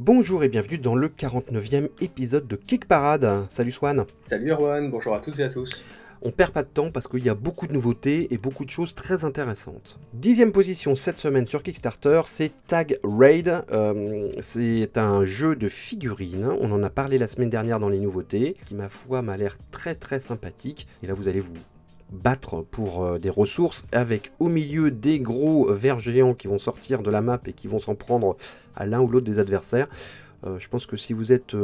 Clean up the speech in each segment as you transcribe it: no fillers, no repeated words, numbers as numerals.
Bonjour et bienvenue dans le 49e épisode de Kick Parade. Salut Swan. Salut Erwan, bonjour à toutes et à tous. On perd pas de temps parce qu'il y a beaucoup de nouveautés et beaucoup de choses très intéressantes. 10e position cette semaine sur Kickstarter, c'est Tag Raid. C'est un jeu de figurines. On en a parlé la semaine dernière dans les nouveautés, qui ma foi m'a l'air très sympathique. Et là vous allez vous battre pour des ressources avec au milieu des gros vers géants qui vont sortir de la map et qui vont s'en prendre à l'un ou l'autre des adversaires. Je pense que si vous êtes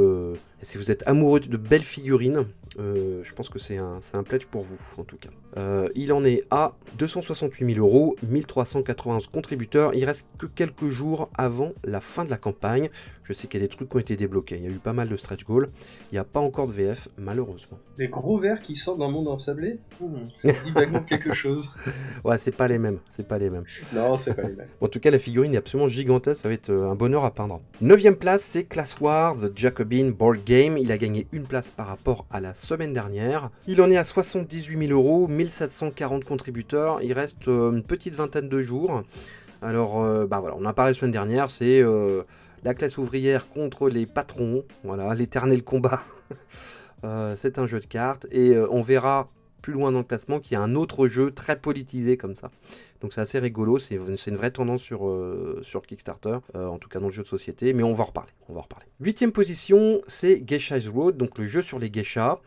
amoureux de belles figurines, je pense que c'est un pledge pour vous en tout cas. Il en est à 268 000 €, 1391 contributeurs. Il reste que quelques jours avant la fin de la campagne. Je sais qu'il y a des trucs qui ont été débloqués. Il y a eu pas mal de stretch goals. Il n'y a pas encore de VF, malheureusement. Les gros vers qui sortent d'un monde ensablé, ça dit vaguement quelque chose. Ouais, c'est pas les mêmes. Non, c'est pas les mêmes. En tout cas, la figurine est absolument gigantesque. Ça va être un bonheur à peindre. 9e place, c'est Class War, The Jacobin Board Game. Il a gagné une place par rapport à la semaine dernière. Il en est à 78 000 €, 1740 contributeurs. Il reste une petite vingtaine de jours. Alors, voilà, on en a parlé la semaine dernière. C'est la classe ouvrière contre les patrons. Voilà, l'éternel combat. C'est un jeu de cartes. Et on verra plus loin dans le classement qu'il y a un autre jeu très politisé comme ça. Donc c'est assez rigolo, c'est une vraie tendance sur Kickstarter, en tout cas dans le jeu de société, mais on va en reparler. 8e position, c'est Geisha's Road, donc le jeu sur les geishas.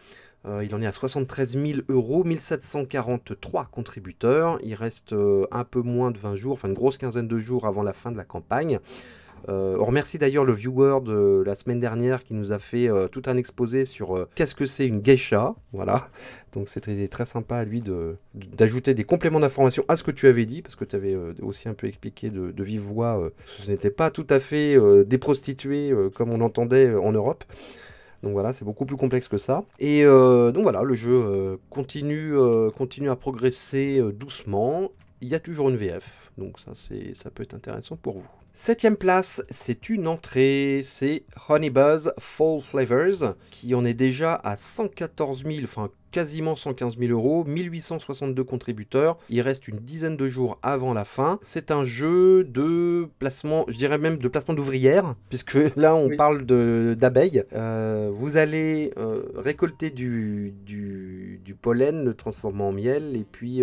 Il en est à 73 000 €, 1743 contributeurs. Il reste un peu moins de 20 jours, enfin une grosse quinzaine de jours avant la fin de la campagne. On remercie d'ailleurs le viewer de la semaine dernière qui nous a fait tout un exposé sur qu'est-ce que c'est une geisha. Voilà. Donc c'était très sympa à lui d'ajouter des compléments d'information à ce que tu avais dit, parce que tu avais aussi un peu expliqué de vive voix ce n'était pas tout à fait des prostituées comme on entendait en Europe. Donc voilà, c'est beaucoup plus complexe que ça. Et donc voilà, le jeu continue à progresser doucement. Il y a toujours une VF, donc ça peut être intéressant pour vous. 7e place, c'est une entrée, c'est Honeybuzz Fall Flavors, qui en est déjà à 114 000, enfin quasiment 115 000 €, 1862 contributeurs. Il reste une dizaine de jours avant la fin. C'est un jeu de placement, je dirais même de placement d'ouvrières, puisque là on parle d'abeilles. Vous allez récolter du pollen, le transformer en miel, et puis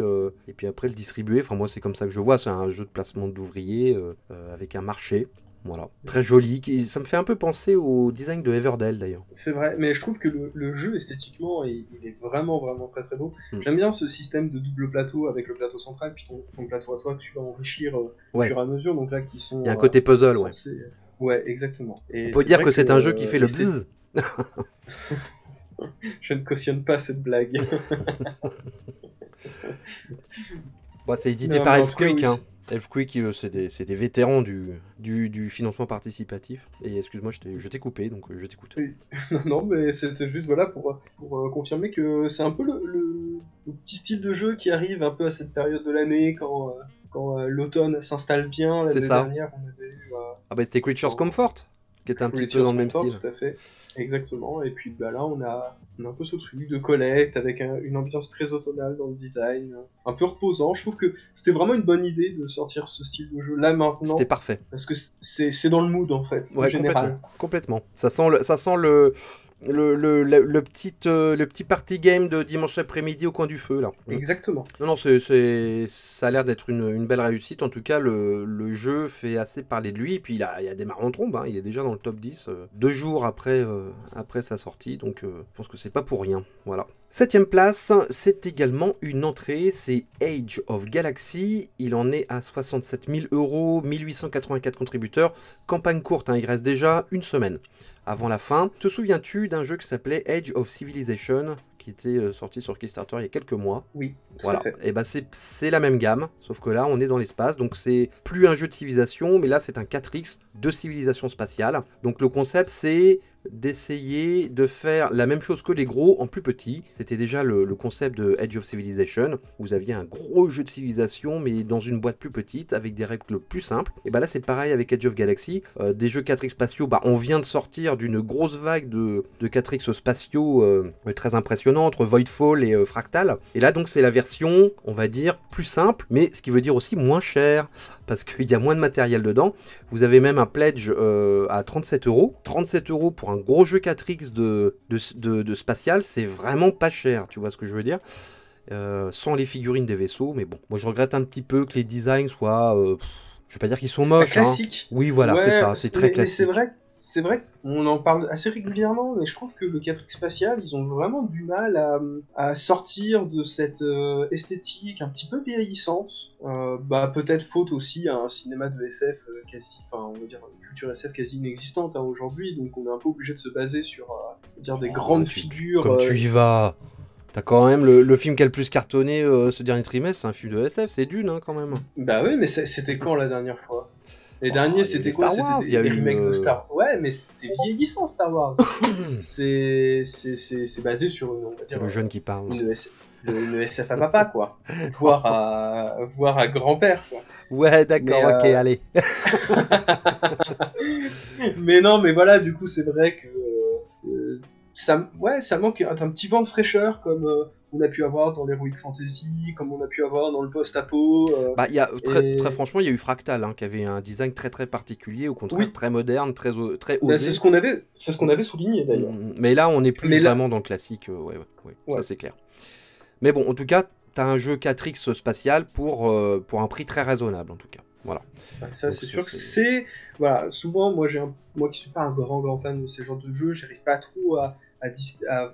après le distribuer. Enfin moi c'est comme ça que je vois, c'est un jeu de placement d'ouvriers avec un marché. Voilà, très joli. Ça me fait un peu penser au design de Everdell d'ailleurs. C'est vrai, mais je trouve que le jeu esthétiquement, il est vraiment très beau. J'aime bien ce système de double plateau avec le plateau central, puis ton plateau à toi que tu vas enrichir au fur et à mesure. Donc là, qui sont. Il y a un côté puzzle, Ouais, exactement. Et on peut dire que c'est un jeu qui fait le bzzz. Je ne cautionne pas cette blague. C'est édité par Elfquake, hein. Elfquake, c'est des vétérans du financement participatif. Et excuse-moi, je t'ai coupé, donc je t'écoute. Oui. Non, mais c'était juste voilà pour confirmer que c'est un peu le petit style de jeu qui arrive un peu à cette période de l'année quand l'automne s'installe bien. L'année dernière, on avait eu... c'était Creatures Comfort, qui était un petit peu dans le même style. Tout à fait. Exactement, et puis là on a un peu ce truc de collecte avec une ambiance très automnale dans le design, un peu reposant. Je trouve que c'était vraiment une bonne idée de sortir ce style de jeu là maintenant. C'était parfait. Parce que c'est dans le mood en fait, en général. Complètement. Ça sent le petit party game de dimanche après-midi au coin du feu là. Exactement. Non, ça a l'air d'être une belle réussite. En tout cas, le jeu fait assez parler de lui. Et puis il y a des marrons trombes, hein. Il est déjà dans le top 10 2 jours après sa sortie. Donc je pense que c'est pas pour rien. Voilà. 7e place, c'est également une entrée, c'est Age of Galaxy. Il en est à 67 000 €, 1884 contributeurs. Campagne courte, hein, il reste déjà une semaine avant la fin. Te souviens-tu d'un jeu qui s'appelait Age of Civilization, qui était sorti sur Kickstarter il y a quelques mois? Oui, voilà. Et c'est la même gamme, sauf que là on est dans l'espace, donc c'est plus un jeu de civilisation, mais là c'est un 4X de civilisation spatiale. Donc le concept c'est d'essayer de faire la même chose que les gros en plus petit. C'était déjà le concept de Age of Civilization. Vous aviez un gros jeu de civilisation, mais dans une boîte plus petite, avec des règles plus simples. Et bah là, c'est pareil avec Age of Galaxy. Des jeux 4X spatiaux, bah, on vient de sortir d'une grosse vague de 4X spatiaux très impressionnants entre Voidfall et Fractal. Et là, donc, c'est la version, on va dire, plus simple, mais ce qui veut dire aussi moins cher, parce qu'il y a moins de matériel dedans. Vous avez même un pledge à 37 €. 37 € pour un gros jeu 4X de spatial, c'est vraiment pas cher, tu vois ce que je veux dire, sans les figurines des vaisseaux, mais bon, moi je regrette un petit peu que les designs soient, je vais pas dire qu'ils sont moches, classique. Hein. Oui, voilà, ouais, c'est ça, c'est très classique. C'est vrai qu'on en parle assez régulièrement, mais je trouve que le 4X spatial, ils ont vraiment du mal à sortir de cette esthétique un petit peu vieillissante. Peut-être faute aussi à un cinéma de SF quasi, enfin on va dire une culture SF quasi inexistante aujourd'hui, donc on est un peu obligé de se baser sur des grandes figures. Comme tu y vas. T'as quand même le film qui a le plus cartonné ce dernier trimestre, c'est un film de SF, c'est Dune hein, quand même. Bah oui, mais c'était quand la dernière fois? Les derniers, c'était quoi? C'était des remakes de Star Wars. Ouais, mais c'est vieillissant Star Wars. c'est basé sur une, on va dire, c'est le jeune qui parle. Une SF à papa, quoi. Voire à grand-père, quoi. Ouais, d'accord, ok, allez. Mais non, mais voilà, du coup, c'est vrai que ça manque un petit vent de fraîcheur comme on a pu avoir dans l'Heroic Fantasy, comme on a pu avoir dans le post-apo. Très franchement, il y a eu Fractal, hein, qui avait un design très très particulier, au contraire très moderne, très osé. C'est ce qu'on avait souligné d'ailleurs. Mais là, on n'est plus vraiment dans le classique, ouais. Ça c'est clair. Mais bon, en tout cas, t'as un jeu 4X spatial pour un prix très raisonnable, en tout cas. Voilà. Ça, c'est sûr que c'est... Voilà, souvent, moi qui suis pas un grand fan de ces genres de jeux, j'arrive pas trop à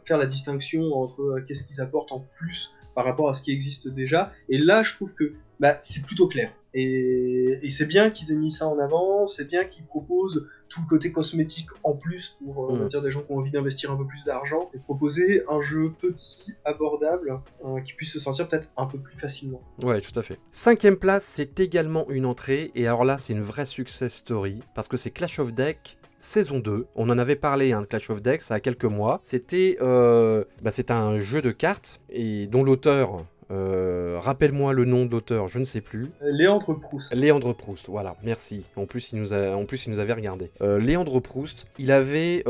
faire la distinction entre qu'est-ce qu'ils apportent en plus par rapport à ce qui existe déjà. Et là, je trouve que c'est plutôt clair. Et c'est bien qu'ils aient mis ça en avant, c'est bien qu'ils proposent tout le côté cosmétique en plus pour on va dire des gens qui ont envie d'investir un peu plus d'argent et proposer un jeu petit, abordable, qui puisse se sortir peut-être un peu plus facilement. Ouais, tout à fait. 5e place, c'est également une entrée, et alors là, c'est une vraie success story, parce que c'est Clash of Deck saison 2, on en avait parlé de Clash of Deck, ça a quelques mois. C'était un jeu de cartes, et dont l'auteur... rappelle-moi le nom de l'auteur, je ne sais plus. Léandre Proust. Léandre Proust, voilà, merci. En plus, il nous avait regardé. Léandre Proust, il avait,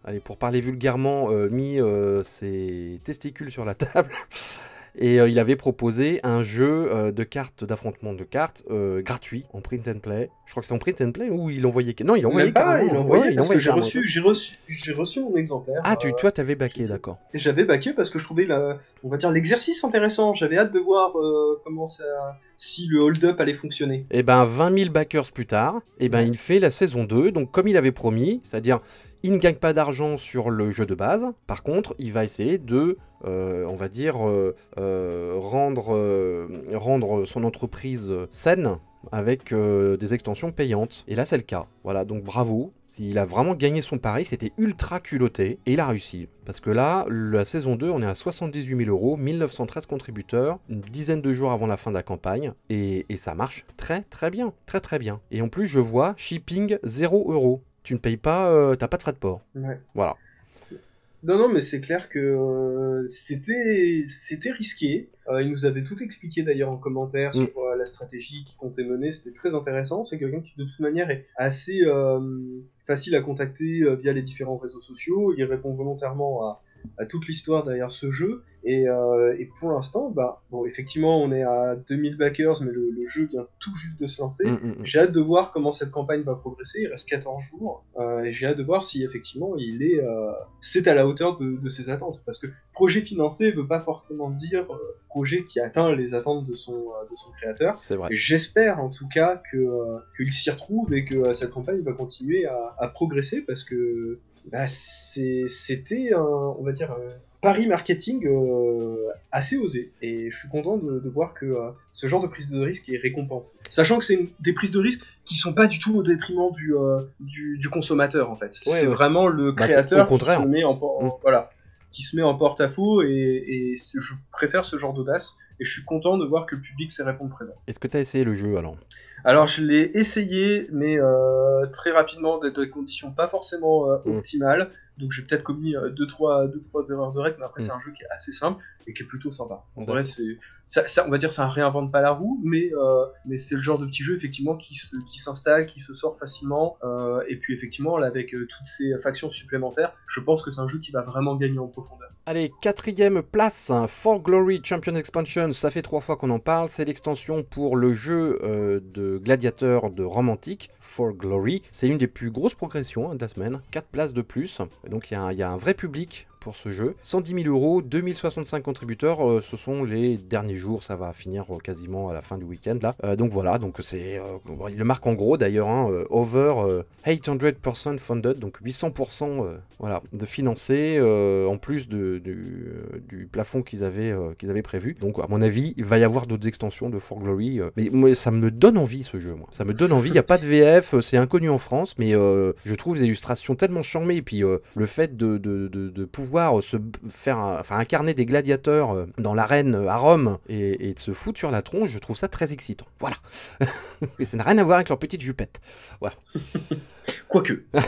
allez, pour parler vulgairement, mis ses testicules sur la table. Et il avait proposé un jeu de cartes, d'affrontement de cartes, gratuit, en print and play. Je crois que c'était en print and play, ou il envoyait... Non, il envoyait carrément. Il envoyait parce que j'ai reçu mon exemplaire. Ah, toi, t'avais backé, d'accord. Et j'avais backé parce que je trouvais, on va dire, l'exercice intéressant. J'avais hâte de voir si le hold-up allait fonctionner. Et 20 000 backers plus tard, il fait la saison 2, donc comme il avait promis, c'est-à-dire... Il ne gagne pas d'argent sur le jeu de base, par contre, il va essayer de, on va dire, rendre son entreprise saine avec des extensions payantes. Et là, c'est le cas. Voilà, donc bravo. Il a vraiment gagné son pari, c'était ultra culotté, et il a réussi. Parce que là, la saison 2, on est à 78 000 €, 1913 contributeurs, une dizaine de jours avant la fin de la campagne, et ça marche très très bien, très très bien. Et en plus, je vois shipping 0 €. Tu ne payes pas, t'as pas de frais de port. Ouais. Voilà. Non, mais c'est clair que c'était risqué. Il nous avait tout expliqué d'ailleurs en commentaire sur la stratégie qu'il comptait mener. C'était très intéressant. C'est quelqu'un qui de toute manière est assez facile à contacter via les différents réseaux sociaux. Il répond volontairement à toute l'histoire derrière ce jeu. Et pour l'instant, effectivement, on est à 2000 backers, mais le jeu vient tout juste de se lancer. J'ai hâte de voir comment cette campagne va progresser. Il reste 14 jours. Et j'ai hâte de voir si effectivement c'est à la hauteur de ses attentes. Parce que projet financé veut pas forcément dire projet qui atteint les attentes de son créateur. C'est vrai. Et j'espère en tout cas qu'il s'y retrouve et que cette campagne va continuer à progresser parce que c'était on va dire pari marketing assez osé, et je suis content de voir que ce genre de prise de risque est récompensé. Sachant que c'est des prises de risque qui sont pas du tout au détriment du consommateur en fait. C'est vraiment le créateur qui se met voilà. qui se met en porte-à-faux, et je préfère ce genre d'audace, et je suis content de voir que le public sait répondre présent. Est-ce que tu as essayé le jeu alors? Alors je l'ai essayé, mais très rapidement, dans des conditions pas forcément optimales, donc j'ai peut-être commis 2-3 erreurs de règle, mais après c'est un jeu qui est assez simple et qui est plutôt sympa. En vrai, on va dire ça réinvente pas la roue, mais c'est le genre de petit jeu effectivement qui s'installe, qui se sort facilement, et puis effectivement là, avec toutes ces factions supplémentaires, je pense que c'est un jeu qui va vraiment gagner en profondeur. Allez, 4e place, For Glory Champion Expansion, ça fait 3 fois qu'on en parle, c'est l'extension pour le jeu de gladiateur de Rome antique, For Glory. C'est une des plus grosses progressions de la semaine, 4 places de plus, donc il y a un vrai public pour ce jeu. 110 000 euros, 2065 contributeurs, ce sont les derniers jours, ça va finir quasiment à la fin du week-end là. Donc voilà, donc c'est, il le marque en gros d'ailleurs, over 800% funded, donc 800% voilà, de financé, en plus du plafond qu'ils avaient prévu. Donc à mon avis, il va y avoir d'autres extensions de For Glory, mais moi, ça me donne envie ce jeu, moi. Ça me donne envie, il n'y a pas de VF, c'est inconnu en France, mais je trouve les illustrations tellement charmées, et puis le fait de pouvoir se faire incarner des gladiateurs dans l'arène à Rome et de se foutre sur la tronche, je trouve ça très excitant. Voilà. Et ça n'a rien à voir avec leur petite jupette. Voilà. Quoique, on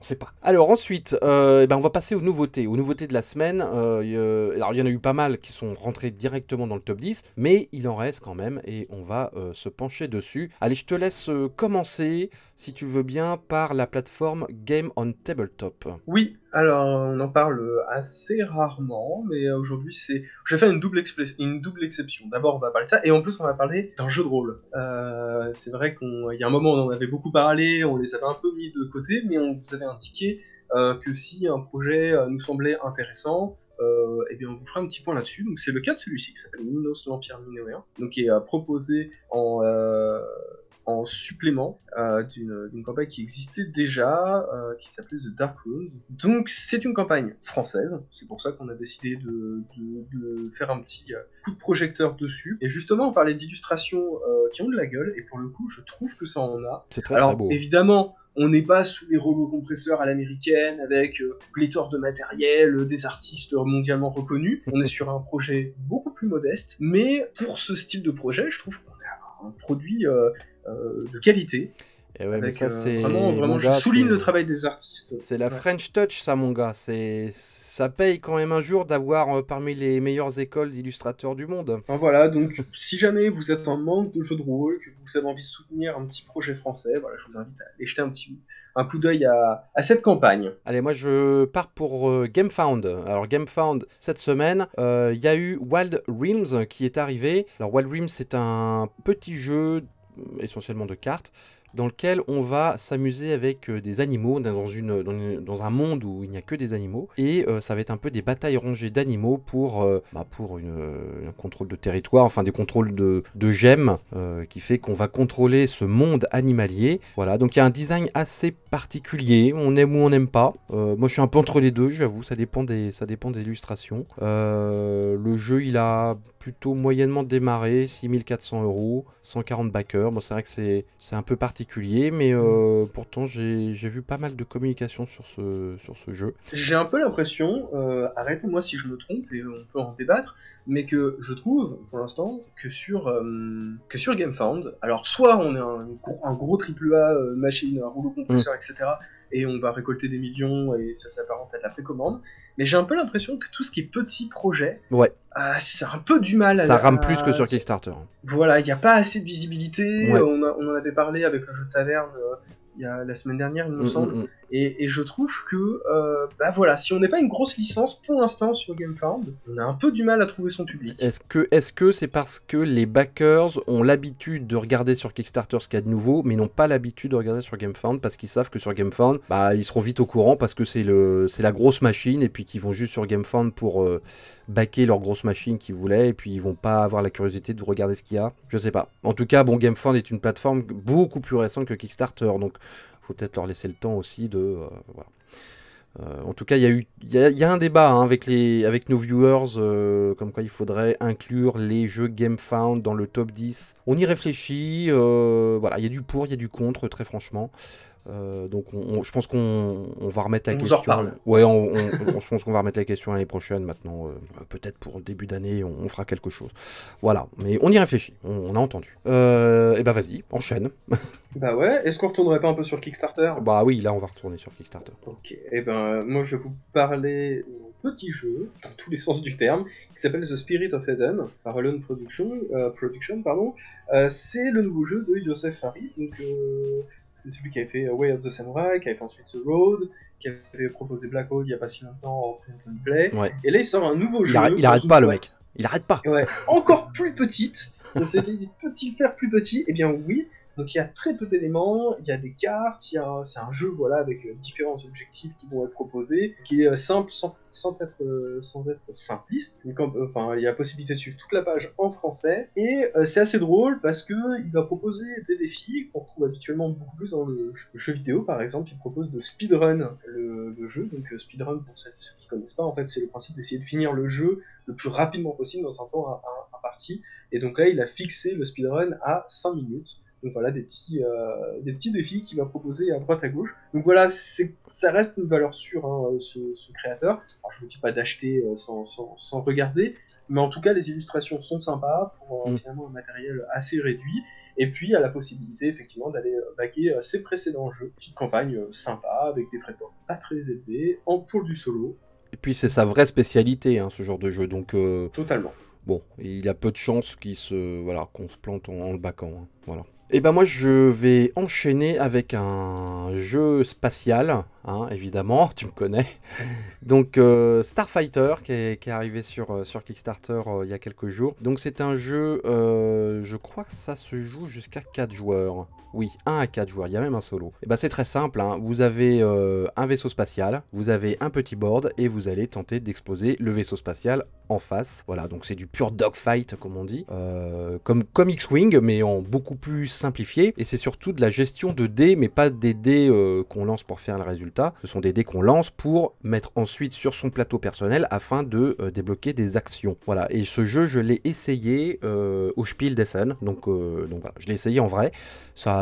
sait pas. Alors ensuite, on va passer aux nouveautés de la semaine. Alors il y en a eu pas mal qui sont rentrés directement dans le top 10, mais il en reste quand même et on va se pencher dessus. Allez, je te laisse commencer, si tu veux bien, par la plateforme Game on Tabletop. Oui, alors on en parle assez rarement, mais aujourd'hui je vais faire une double exception. D'abord on va parler de ça, et en plus on va parler d'un jeu de rôle. C'est vrai qu'il y a un moment on en avait beaucoup parlé, on les avait un peu mis de côté, mais on vous avait indiqué que si un projet nous semblait intéressant, eh bien on vous fera un petit point là-dessus. Donc c'est le cas de celui-ci qui s'appelle Minos l'Empire minoen, donc qui est proposé en supplément d'une campagne qui existait déjà, qui s'appelait The Dark Runes. Donc c'est une campagne française, c'est pour ça qu'on a décidé de faire un petit coup de projecteur dessus. Et justement, on parlait d'illustrations qui ont de la gueule, et pour le coup, je trouve que ça en a. C'est très, très beau. Évidemment, on n'est pas sous les rouleaux compresseurs à l'américaine, avec pléthore de matériel, des artistes mondialement reconnus. On est sur un projet beaucoup plus modeste, mais pour ce style de projet, je trouve qu'on a un produit de qualité. Et ouais, mais ça, c'est vraiment, je souligne le travail des artistes. C'est la French Touch, ça, mon gars. Ça paye quand même un jour d'avoir parmi les meilleures écoles d'illustrateurs du monde. Enfin, voilà, donc si jamais vous êtes en manque de jeux de rôle, que vous avez envie de soutenir un petit projet français, voilà, je vous invite à aller jeter un coup d'œil à cette campagne. Allez, moi je pars pour GameFound. Alors GameFound, cette semaine, il y a eu Wild Realms qui est arrivé. Alors Wild Realms, c'est un petit jeu essentiellement de cartes, dans lequel on va s'amuser avec des animaux dans un monde où il n'y a que des animaux, et ça va être un peu des batailles rangées d'animaux pour un contrôle de territoire, enfin des contrôles de gemmes, qui fait qu'on va contrôler ce monde animalier. Voilà, donc il y a un design assez particulier, on aime ou on n'aime pas. Moi je suis un peu entre les deux, j'avoue, ça dépend des illustrations. Le jeu il a plutôt moyennement démarré, 6400 €, 140 backers. Bon, c'est vrai que c'est un peu particulier, mais pourtant j'ai vu pas mal de communication sur ce jeu. J'ai un peu l'impression, arrêtez-moi si je me trompe et on peut en débattre, mais que je trouve pour l'instant que sur GameFound, alors soit on est un gros AAA machine, un rouleau compresseur, etc., et on va récolter des millions et ça s'apparente à de la précommande, mais j'ai un peu l'impression que tout ce qui est petit projet, c'est un peu du mal. Ça rame plus que sur Kickstarter. Voilà, il n'y a pas assez de visibilité. On en avait parlé avec le jeu de taverne il y a la semaine dernière, il me semble. Et je trouve que, voilà, si on n'est pas une grosse licence pour l'instant sur GameFound, on a un peu du mal à trouver son public. Est-ce que c'est parce que les backers ont l'habitude de regarder sur Kickstarter ce qu'il y a de nouveau, mais n'ont pas l'habitude de regarder sur GameFound parce qu'ils savent que sur GameFound, ils seront vite au courant parce que c'est la grosse machine, et puis qu'ils vont juste sur GameFound pour backer leur grosse machine qu'ils voulaient, et puis ils vont pas avoir la curiosité de regarder ce qu'il y a. Je sais pas. En tout cas, bon, GameFound est une plateforme beaucoup plus récente que Kickstarter, donc faut peut-être leur laisser le temps aussi de voilà. En tout cas, il y a un débat avec nos viewers, comme quoi il faudrait inclure les jeux GameFound dans le top 10. On y réfléchit, voilà, il y a du pour, il y a du contre, très franchement. Donc je pense qu'on va remettre la On vous question. en reparle. Ouais, je pense qu'on va remettre la question l'année prochaine maintenant. Peut-être pour début d'année, on fera quelque chose. Voilà, mais on y réfléchit, on a entendu. Et bah vas-y, enchaîne. Bah ouais, est-ce qu'on retournerait pas un peu sur Kickstarter? Bah oui, là on va retourner sur Kickstarter. Ok, et ben moi je vais vous parler d'un petit jeu, dans tous les sens du terme, qui s'appelle The Spirit of Eden, par Alone Production, pardon. C'est le nouveau jeu de Yosef Farid, donc c'est celui qui avait fait Way of the Samurai, qui avait fait ensuite The Road, qui avait proposé Black Hole il y a pas si longtemps en Print and Play, Ouais. et là il sort un nouveau jeu. Il arrête pas le mec, il arrête pas. Ouais, encore plus petite. C'était des petits faire plus petits, et bien oui. Donc il y a très peu d'éléments, il y a des cartes, c'est un jeu voilà avec différents objectifs qui vont être proposés, qui est simple sans être simpliste. Donc, enfin, il y a la possibilité de suivre toute la page en français et c'est assez drôle parce que il va proposer des défis qu'on retrouve habituellement beaucoup plus dans le jeu vidéo. Par exemple, il propose de speedrun le jeu. Donc speedrun pour ceux qui connaissent pas, en fait, c'est le principe d'essayer de finir le jeu le plus rapidement possible dans un temps imparti. Et donc là, il a fixé le speedrun à 5 minutes. Donc voilà, des petits défis qu'il va proposer à droite à gauche. Donc voilà, ça reste une valeur sûre, hein, ce créateur. Alors je vous dis pas d'acheter sans regarder, mais en tout cas les illustrations sont sympas pour finalement un matériel assez réduit. Et puis il y a la possibilité effectivement d'aller backer ses précédents jeux. Petite campagne sympa avec des frais de port pas très élevés, pour du solo. Et puis c'est sa vraie spécialité, hein, ce genre de jeu. Donc totalement. Bon, il a peu de chances qu'on se plante en le backant. Hein, voilà. Et ben moi je vais enchaîner avec un jeu spatial, hein, évidemment, tu me connais. Donc Starfighter qui est arrivé sur Kickstarter il y a quelques jours. Donc c'est un jeu, je crois que ça se joue jusqu'à 4 joueurs. Oui, 1 à 4 joueurs, il y a même un solo. Et ben c'est très simple, hein. Vous avez un vaisseau spatial, vous avez un petit board et vous allez tenter d'exploser le vaisseau spatial en face. Voilà, donc c'est du pur dogfight comme on dit, comme X-Wing mais en beaucoup plus simplifié. Et c'est surtout de la gestion de dés, mais pas des dés qu'on lance pour faire le résultat. Ce sont des dés qu'on lance pour mettre ensuite sur son plateau personnel afin de débloquer des actions. Voilà, et ce jeu je l'ai essayé au Spiel d'Essen, donc voilà, je l'ai essayé en vrai.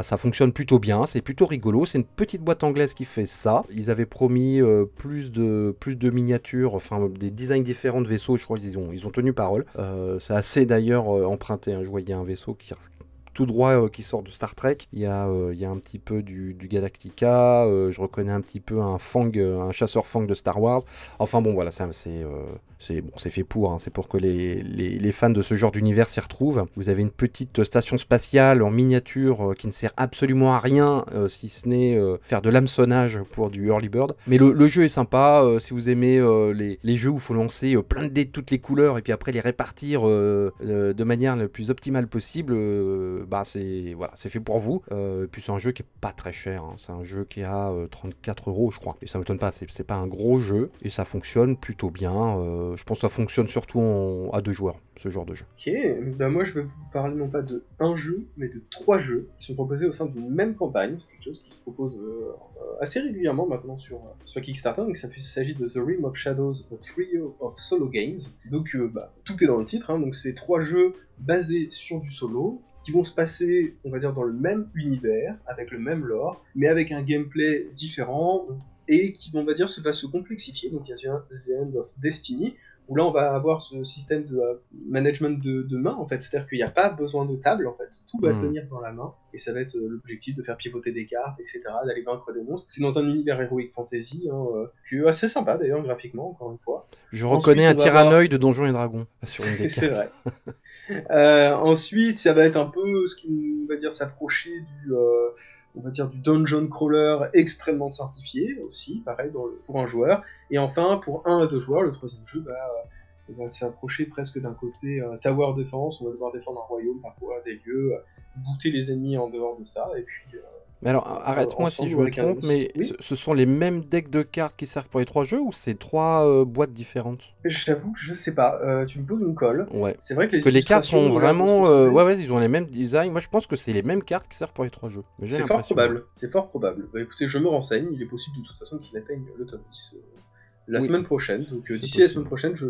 Ça fonctionne plutôt bien, c'est plutôt rigolo. C'est une petite boîte anglaise qui fait ça. Ils avaient promis plus de miniatures, enfin des designs différents de vaisseaux. Je crois qu'ils ont tenu parole. C'est assez d'ailleurs emprunté. Hein. Je voyais un vaisseau qui tout droit qui sort de Star Trek. Il y a un petit peu du Galactica. Je reconnais un petit peu un chasseur Fang de Star Wars. Enfin bon, voilà, c'est fait pour. Hein, c'est pour que les fans de ce genre d'univers s'y retrouvent. Vous avez une petite station spatiale en miniature qui ne sert absolument à rien, si ce n'est faire de l'hameçonnage pour du early bird. Mais le jeu est sympa. Si vous aimez les jeux où il faut lancer plein de dés de toutes les couleurs et puis après les répartir de manière la plus optimale possible, c'est fait pour vous. Puis c'est un jeu qui est pas très cher. Hein. C'est un jeu qui est à 34 €, je crois. Et ça m'étonne pas. C'est pas un gros jeu et ça fonctionne plutôt bien. Je pense que ça fonctionne surtout à 2 joueurs, ce genre de jeu. Ok, ben moi je vais vous parler non pas de un jeu, mais de 3 jeux qui sont proposés au sein d'une même campagne. C'est quelque chose qui se propose assez régulièrement maintenant sur Kickstarter. Donc il s'agit de The Rim of Shadows, a trio of solo games. Donc tout est dans le titre, hein. Donc c'est 3 jeux basés sur du solo, qui vont se passer, on va dire, dans le même univers, avec le même lore, mais avec un gameplay différent, et qui, on va dire, va se complexifier. Donc il y a The End of Destiny, où là on va avoir ce système de management de main, en fait, c'est-à-dire qu'il n'y a pas besoin de table, en fait, tout va tenir dans la main, et ça va être l'objectif de faire pivoter des cartes, etc., d'aller vaincre des monstres. C'est dans un univers heroic fantasy, hein, qui est assez sympa d'ailleurs graphiquement, encore une fois. Je reconnais un Tyrannoïde de Donjons et Dragons sur une des cartes. C'est vrai. Ensuite, ça va être un peu ce qui, on va dire, s'approcher du dungeon crawler extrêmement simplifié aussi, pareil pour un joueur. Et enfin, pour 1 à 2 joueurs, le troisième jeu va s'approcher presque d'un côté tower defense. On va devoir défendre un royaume, parfois des lieux, booter les ennemis en dehors de ça, et puis... Mais alors, arrête-moi si je me trompe, mais oui, ce sont les mêmes decks de cartes qui servent pour les 3 jeux ou c'est 3 boîtes différentes? J'avoue que je sais pas, tu me poses une colle. Ouais. C'est vrai que les cartes sont vraiment... ils ont les mêmes designs. Moi je pense que c'est les mêmes cartes qui servent pour les 3 jeux. C'est fort probable, c'est fort probable. Bah écoutez, je me renseigne, il est possible de toute façon qu'il atteigne le top 10 la semaine prochaine. Donc d'ici la semaine prochaine, je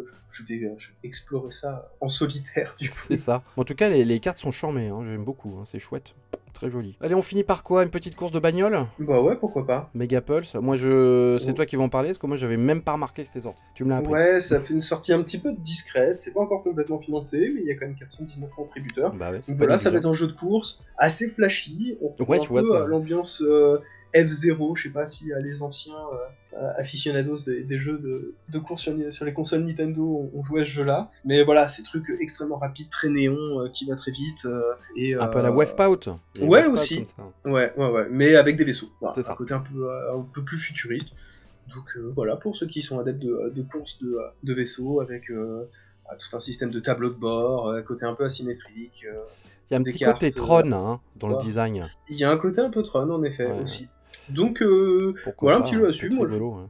vais explorer ça en solitaire. C'est ça. En tout cas, les cartes sont charmées, hein. J'aime beaucoup, hein. C'est chouette. Très joli. Allez, on finit par quoi? Une petite course de bagnole? Bah ouais, pourquoi pas. Megapulse. Moi, c'est toi qui vas en parler, parce que moi, j'avais même pas remarqué que c'était sorti. Tu me l'as appris. Ouais, ça fait une sortie un petit peu discrète. C'est pas encore complètement financé, mais il y a quand même 419 contributeurs. Bah ouais, donc voilà, ça va être un jeu de course assez flashy. On retrouve un peu l'ambiance F0. Je sais pas si les anciens aficionados des jeux de course sur les consoles Nintendo ont joué à ce jeu-là. Mais voilà, c'est truc extrêmement rapide, très néon, qui va très vite. Un peu à la Wipeout. Ouais, aussi. Ouais. Mais avec des vaisseaux. Voilà, c'est ça. Un côté un peu plus futuriste. Donc voilà, pour ceux qui sont adeptes de courses de vaisseaux avec tout un système de tableau de bord, côté un peu asymétrique. Il y a un petit côté Tron dans le design. Il y a un côté un peu Tron, en effet, aussi. Donc voilà un petit jeu à suivre.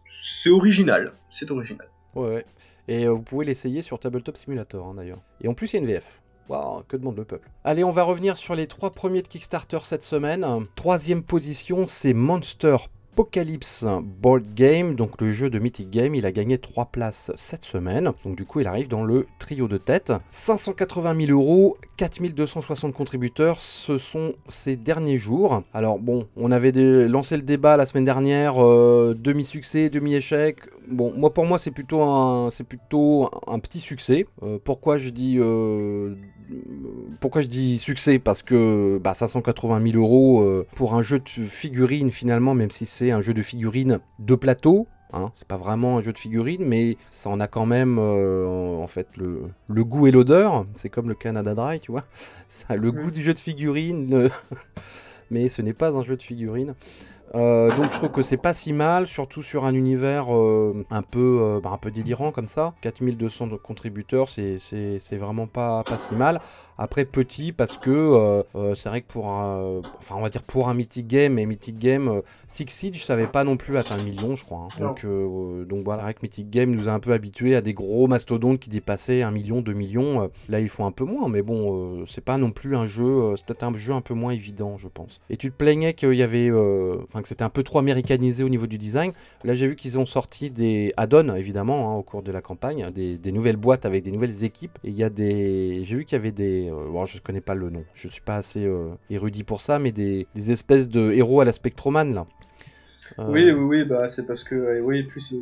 C'est original. C'est original. Ouais. Et vous pouvez l'essayer sur Tabletop Simulator, d'ailleurs. Et en plus, il y a une VF. Waouh, que demande le peuple. Allez, on va revenir sur les 3 premiers de Kickstarter cette semaine. 3e position, c'est Monster Apocalypse Board Game, donc le jeu de Mythic Game. Il a gagné 3 places cette semaine, donc du coup il arrive dans le trio de tête. 580 000 €, 4260 contributeurs, ce sont ces derniers jours. Alors bon, on avait lancé le débat la semaine dernière, demi-succès, demi-échec. Bon, pour moi c'est plutôt un petit succès. Pourquoi je dis succès? Parce que 580 000 € pour un jeu de figurines finalement, même si c'est un jeu de figurines de plateau, c'est pas vraiment un jeu de figurines, mais ça en a quand même en fait le goût et l'odeur. C'est comme le Canada Dry, tu vois, ça a le goût du jeu de figurines, mais ce n'est pas un jeu de figurines. Donc je trouve que c'est pas si mal, surtout sur un univers un peu délirant comme ça. 4200 contributeurs, c'est vraiment pas si mal. Après petit, parce que c'est vrai que pour un Mythic Game, et Mythic Game, Six Siege, je savais pas non plus atteindre 1 million, je crois. Donc voilà, c'est vrai que Mythic Game nous a un peu habitués à des gros mastodontes qui dépassaient 1 million, 2 millions. Là, ils font un peu moins, mais bon, c'est pas non plus un jeu, c'est peut-être un jeu un peu moins évident, je pense. Et tu te plaignais qu'il y avait, que c'était un peu trop américanisé au niveau du design. Là, j'ai vu qu'ils ont sorti des add-ons, évidemment, au cours de la campagne, des nouvelles boîtes avec des nouvelles équipes. Et j'ai vu qu'il y avait des, je connais pas le nom, je suis pas assez érudit pour ça, mais des espèces de héros à la Spectroman là. Oui, c'est parce que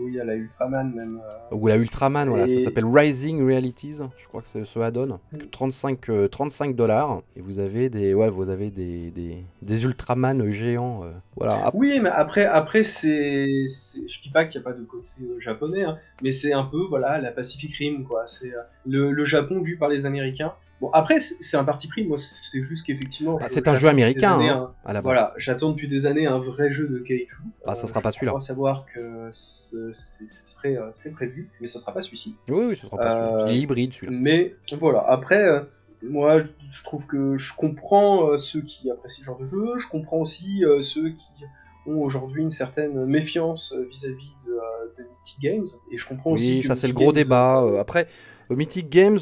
il y a la Ultraman même. Ou la Ultraman, voilà, ça s'appelle Rising Realities, je crois que c'est ce add-on. 35 $, et vous avez des Ultraman géants, voilà. Oui, mais après je dis pas qu'il n'y a pas de côté japonais, mais c'est un peu la Pacific Rim, quoi. C'est le Japon vu par les Américains. Bon, après, c'est un parti pris, moi, c'est juste qu'effectivement... c'est un jeu américain, à la base. Voilà, j'attends depuis des années un vrai jeu de Kaiju. Ça sera pas celui-là. On va savoir que c'est prévu, mais ce sera pas celui-ci. Oui, ce sera pas celui-là. Il est hybride, celui-là. Mais voilà, après, moi, je trouve que je comprends ceux qui apprécient ce genre de jeu, je comprends aussi ceux qui ont aujourd'hui une certaine méfiance vis-à-vis de Mythic Games, et je comprends aussi que ça c'est le gros débat. Après, Mythic Games...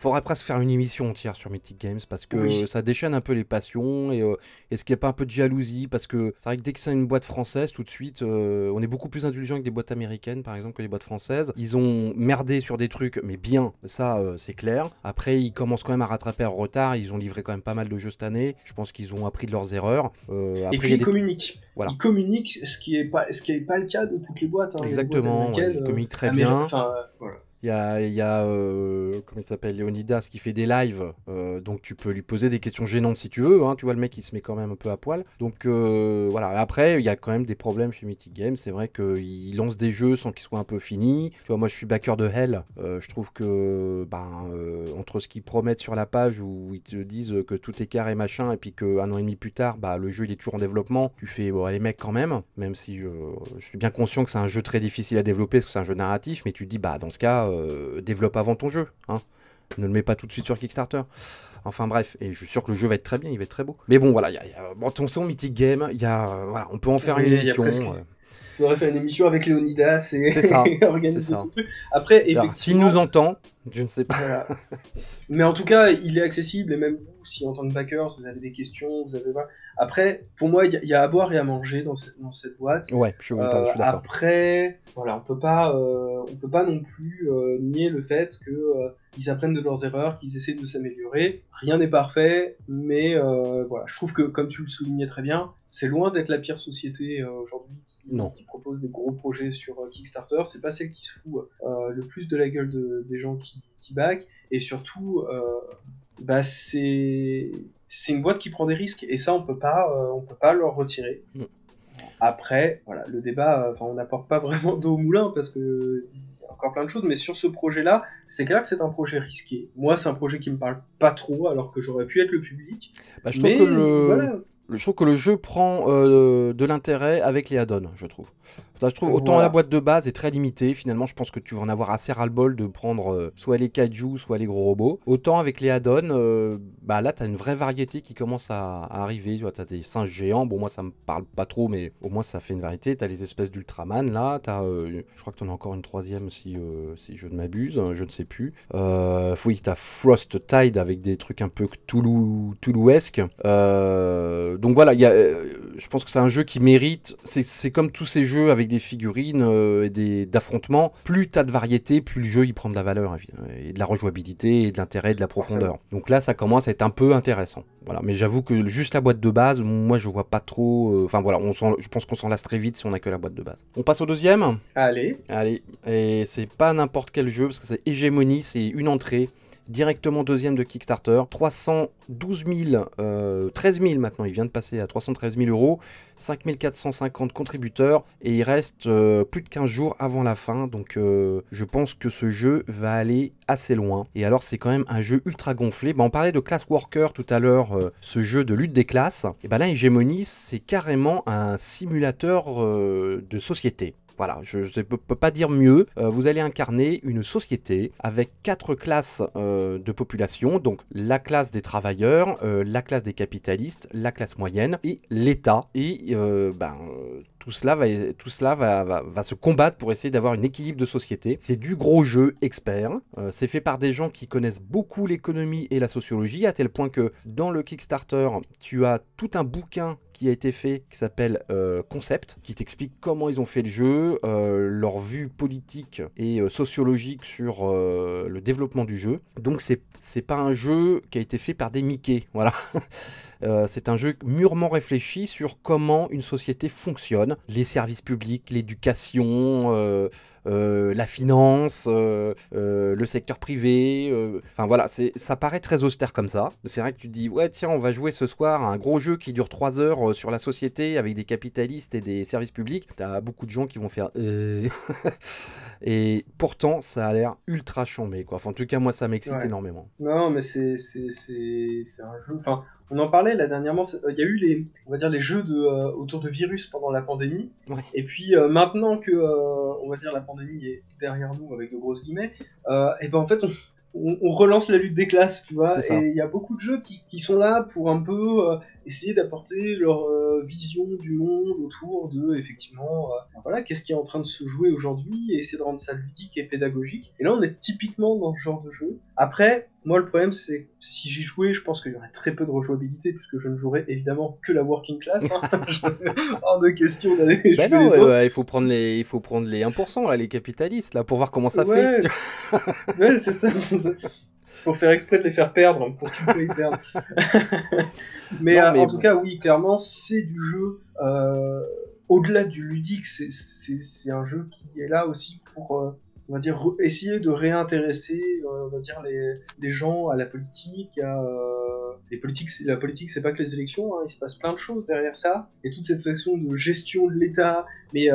faudrait presque faire une émission entière sur Mythic Games, parce que ça déchaîne un peu les passions, et est-ce qu'il n'y a pas un peu de jalousie, parce que c'est vrai que dès que c'est une boîte française, tout de suite, on est beaucoup plus indulgent avec des boîtes américaines, par exemple, que les boîtes françaises. Ils ont merdé sur des trucs, mais bien, ça c'est clair. Après, ils commencent quand même à rattraper en retard, ils ont livré quand même pas mal de jeux cette année, je pense qu'ils ont appris de leurs erreurs. Après, et puis ils communiquent. Voilà. Ils communiquent, ce qui est pas le cas de toutes les boîtes. Exactement, ils communiquent très bien. Il y a comment il s'appelle, Leonidas, qui fait des lives, donc tu peux lui poser des questions gênantes si tu veux, tu vois, le mec il se met quand même un peu à poil, donc voilà. Après il y a quand même des problèmes chez Mythic Games, c'est vrai qu'il lance des jeux sans qu'ils soient un peu finis, tu vois. Moi je suis backer de Hell, je trouve que entre ce qu'ils promettent sur la page, où ils te disent que tout est carré machin, et puis qu'un an et demi plus tard, le jeu il est toujours en développement, tu fais les mecs quand même si je suis bien conscient que c'est un jeu très difficile à développer, parce que c'est un jeu narratif, mais tu te dis dans ce cas développe avant ton jeu, ne le mets pas tout de suite sur Kickstarter. Enfin bref, et je suis sûr que le jeu va être très bien, il va être très beau. Mais bon, voilà, attention Mythic Game, on peut en faire une émission. faudrait faire une émission avec Léonidas et c'est ça, organiser tout le truc. Après, effectivement... S'il nous entend, je ne sais pas. Voilà. Mais en tout cas, il est accessible, et même vous, si en tant que backer, vous avez des questions, vous avez... Après, pour moi, il y a à boire et à manger dans cette boîte. Ouais, je suis d'accord. Après, voilà, on peut pas non plus nier le fait que ils apprennent de leurs erreurs, qu'ils essaient de s'améliorer. Rien n'est parfait, mais voilà, je trouve que, comme tu le soulignais très bien, c'est loin d'être la pire société aujourd'hui qui propose des gros projets sur Kickstarter. C'est pas celle qui se fout le plus de la gueule des gens qui back, et surtout, c'est une boîte qui prend des risques, et ça on peut pas leur retirer. Après, voilà, le débat, on n'apporte pas vraiment d'eau au moulin parce que y a encore plein de choses, mais sur ce projet-là, c'est clair que c'est un projet risqué. Moi, c'est un projet qui me parle pas trop, alors que j'aurais pu être le public. Je trouve que le jeu prend de l'intérêt avec les add-ons, je trouve. Je trouve autant la boîte de base est très limitée, finalement je pense que tu vas en avoir assez ras-le-bol de prendre soit les kaiju, soit les gros robots. Autant avec les add-ons, là tu as une vraie variété qui commence à arriver. Tu as des singes géants, bon moi ça me parle pas trop, mais au moins ça fait une variété. Tu as les espèces d'Ultraman là, je crois que tu en as encore une troisième si je ne m'abuse, je ne sais plus. Oui, tu as Frost Tide avec des trucs un peu Cthulhuesques. Donc voilà, je pense que c'est un jeu qui mérite, c'est comme tous ces jeux avec des figurines et d'affrontements, plus t'as de variété, plus le jeu il prend de la valeur et de la rejouabilité et de l'intérêt et de la profondeur. Donc là ça commence à être un peu intéressant. Voilà, mais j'avoue que juste la boîte de base, moi je vois pas trop. Je pense qu'on s'en lasse très vite si on a que la boîte de base. On passe au deuxième. Allez. Et c'est pas n'importe quel jeu parce que c'est Hegemony, c'est une entrée. Directement deuxième de Kickstarter, 312 000, 13 000 maintenant, il vient de passer à 313 000 euros, 5 450 contributeurs, et il reste plus de 15 jours avant la fin, donc je pense que ce jeu va aller assez loin. Et alors c'est quand même un jeu ultra gonflé. On parlait de Class Worker tout à l'heure, ce jeu de lutte des classes, et là Hegemony c'est carrément un simulateur de société. Voilà, je ne peux pas dire mieux. Vous allez incarner une société avec 4 classes de population, donc la classe des travailleurs, la classe des capitalistes, la classe moyenne et l'État. Et tout cela va se combattre pour essayer d'avoir un équilibre de société. C'est du gros jeu expert. C'est fait par des gens qui connaissent beaucoup l'économie et la sociologie, à tel point que dans le Kickstarter, tu as tout un bouquin qui a été fait, qui s'appelle Concept, qui t'explique comment ils ont fait le jeu, leur vue politique et sociologique sur le développement du jeu. Donc c'est pas un jeu qui a été fait par des Mickey, voilà. C'est un jeu mûrement réfléchi sur comment une société fonctionne, les services publics, l'éducation, la finance, le secteur privé. Voilà, ça paraît très austère comme ça. C'est vrai que tu te dis, ouais tiens, on va jouer ce soir à un gros jeu qui dure 3 heures sur la société avec des capitalistes et des services publics. T'as beaucoup de gens qui vont faire... Et pourtant, ça a l'air ultra chambé, quoi. En tout cas, moi, ça m'excite énormément. Non, mais c'est un jeu... on en parlait là dernièrement, il y a eu les jeux autour de virus pendant la pandémie, et puis maintenant que on va dire la pandémie est derrière nous avec de grosses guillemets, et en fait on relance la lutte des classes, tu vois, et il y a beaucoup de jeux qui sont là pour un peu essayer d'apporter leur vision du monde autour de, effectivement, qu'est-ce qui est en train de se jouer aujourd'hui, et essayer de rendre ça ludique et pédagogique. Et là, on est typiquement dans ce genre de jeu. Après, moi, le problème, c'est que si j'y jouais, je pense qu'il y aurait très peu de rejouabilité, puisque je ne jouerais évidemment que la working class. Hors de question d'aller jouer les autres. Il faut prendre les 1%, là, les capitalistes, là, pour voir comment ça fait. Ouais, c'est ça. Pour faire exprès de les faire perdre, pour qu'ils puissent perdre. mais en tout cas, oui, clairement, c'est du jeu. Au-delà du ludique, c'est un jeu qui est là aussi pour, on va dire, essayer de réintéresser, on va dire, les gens à la politique. La politique, c'est pas que les élections, il se passe plein de choses derrière ça. Et toute cette façon de gestion de l'État. Mais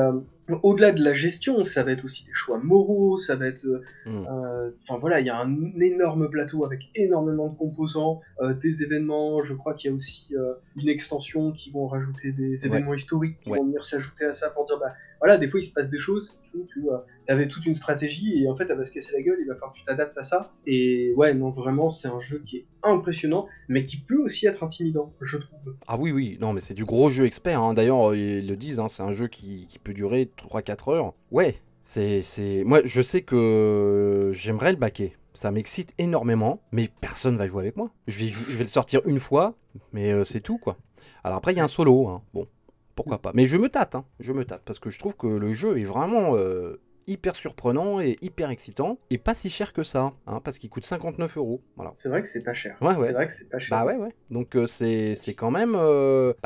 au-delà de la gestion, ça va être aussi des choix moraux, ça va être... Enfin voilà, il y a un énorme plateau avec énormément de composants, des événements, je crois qu'il y a aussi une extension qui vont rajouter des événements historiques qui vont venir s'ajouter à ça pour dire, bah voilà, des fois il se passe des choses qui font que tu avais toute une stratégie et en fait elle va se casser la gueule, il va falloir que tu t'adaptes à ça. Et ouais, non, vraiment, c'est un jeu qui est impressionnant, mais qui peut aussi être intimidant, je trouve. Ah oui, oui, non, mais c'est du gros jeu expert, hein. D'ailleurs, ils le disent, hein, c'est un jeu qui peut durer 3-4 heures. Ouais, moi, je sais que j'aimerais le baquer. Ça m'excite énormément, mais personne va jouer avec moi. Je vais le sortir une fois, mais c'est tout, quoi. Alors après, il y a un solo, hein. Bon, pourquoi pas. Mais je me tâte, hein. Je me tâte, parce que je trouve que le jeu est vraiment hyper surprenant et hyper excitant, et pas si cher que ça, hein, parce qu'il coûte 59 €. Voilà. C'est vrai que c'est pas cher. Ouais, ouais. C'est vrai que c'est pas cher. Bah ouais, ouais. Donc c'est quand même...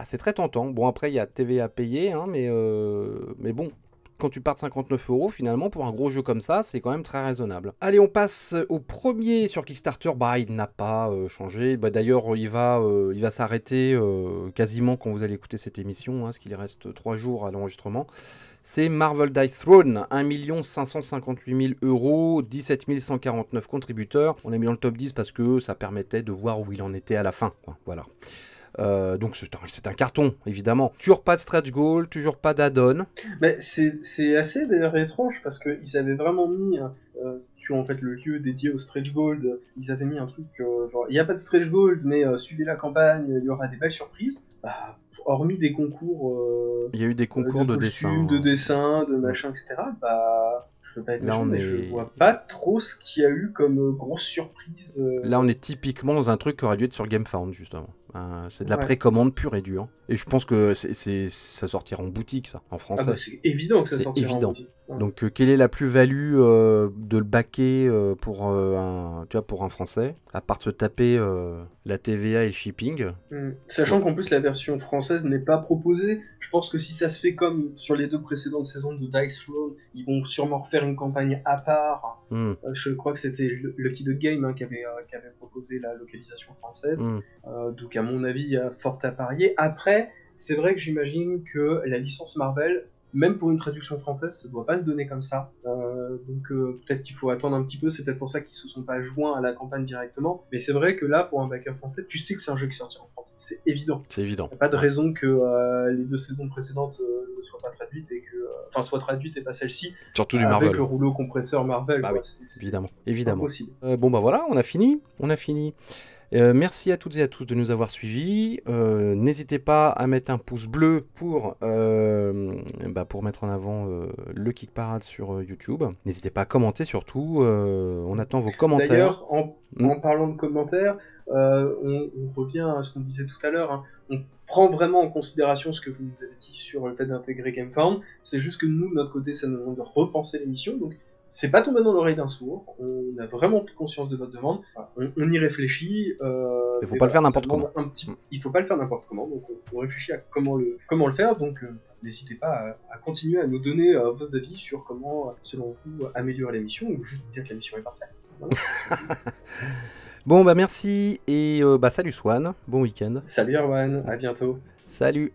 c'est très tentant. Bon, après, il y a TVA payé, hein, mais bon, quand tu pars de 59 €, finalement, pour un gros jeu comme ça, c'est quand même très raisonnable. Allez, on passe au premier sur Kickstarter. Bah, il n'a pas changé. Bah, d'ailleurs, il va s'arrêter quasiment quand vous allez écouter cette émission, hein, parce qu'il reste 3 jours à l'enregistrement. C'est Marvel Dice Throne, 1 558 000 €, 17 149 contributeurs. On a mis dans le top 10 parce que ça permettait de voir où il en était à la fin, quoi. Voilà. Donc c'est un carton, évidemment. Toujours pas de stretch goal, toujours pas d'add-on. Mais c'est assez d'ailleurs étrange parce qu'ils avaient vraiment mis sur en fait le lieu dédié au stretch gold, ils avaient mis un truc genre il n'y a pas de stretch gold mais suivez la campagne, il y aura des belles surprises. Bah, hormis des concours, il y a eu des concours de costumes, dessin, de machin, etc. Bah, je veux pas être méchant, mais je est... vois pas trop ce qu'il y a eu comme grosse surprise. Là, on est typiquement dans un truc qui aurait dû être sur GameFound, justement. C'est de la précommande pure et dure. Et je pense que ça sortira en boutique, ça, en français. Ah bah c'est évident que ça sortira en boutique. Ouais. Donc, quelle est la plus-value de le baquer pour un Français, à part se taper la TVA et le shipping. Sachant qu'en plus, la version française n'est pas proposée. Je pense que si ça se fait comme sur les 2 précédentes saisons de Dice Throne, ils vont sûrement refaire une campagne à part. Je crois que c'était Lucky Duck Game qui avait proposé la localisation française. Donc à mon avis, il y a fort à parier. Après, c'est vrai que j'imagine que la licence Marvel, même pour une traduction française, ça doit pas se donner comme ça. Donc peut-être qu'il faut attendre un petit peu, c'est peut-être pour ça qu'ils se sont pas joints à la campagne directement. Mais c'est vrai que là, pour un backer français, tu sais que c'est un jeu qui sortira en français. C'est évident. C'est évident. Il n'y a pas de raison que les 2 saisons précédentes ne soient pas traduites et que... Enfin, soient traduites et pas celle-ci. Surtout du Marvel. Avec le rouleau compresseur Marvel. Bah oui, évidemment. Évidemment. Impossible. Bon bah voilà, on a fini. Merci à toutes et à tous de nous avoir suivis. N'hésitez pas à mettre un pouce bleu pour mettre en avant le Kick Parade sur YouTube. N'hésitez pas à commenter surtout. On attend vos commentaires. D'ailleurs, en parlant de commentaires, on revient à ce qu'on disait tout à l'heure. Hein. On prend vraiment en considération ce que vous nous avez dit sur le fait d'intégrer GameFound. C'est juste que nous, de notre côté, ça nous demande de repenser l'émission. Donc, c'est pas tombé dans l'oreille d'un sourd. On a vraiment pris conscience de votre demande. On y réfléchit. Il faut pas le faire n'importe comment. Il faut pas le faire n'importe comment. Donc on réfléchit à comment le faire. Donc n'hésitez pas à continuer à nous donner vos avis sur comment, selon vous, améliorer l'émission ou juste dire que l'émission est parfaite. Voilà. Bon bah merci et salut Swan. Bon week-end. Salut Erwan. À bientôt. Salut.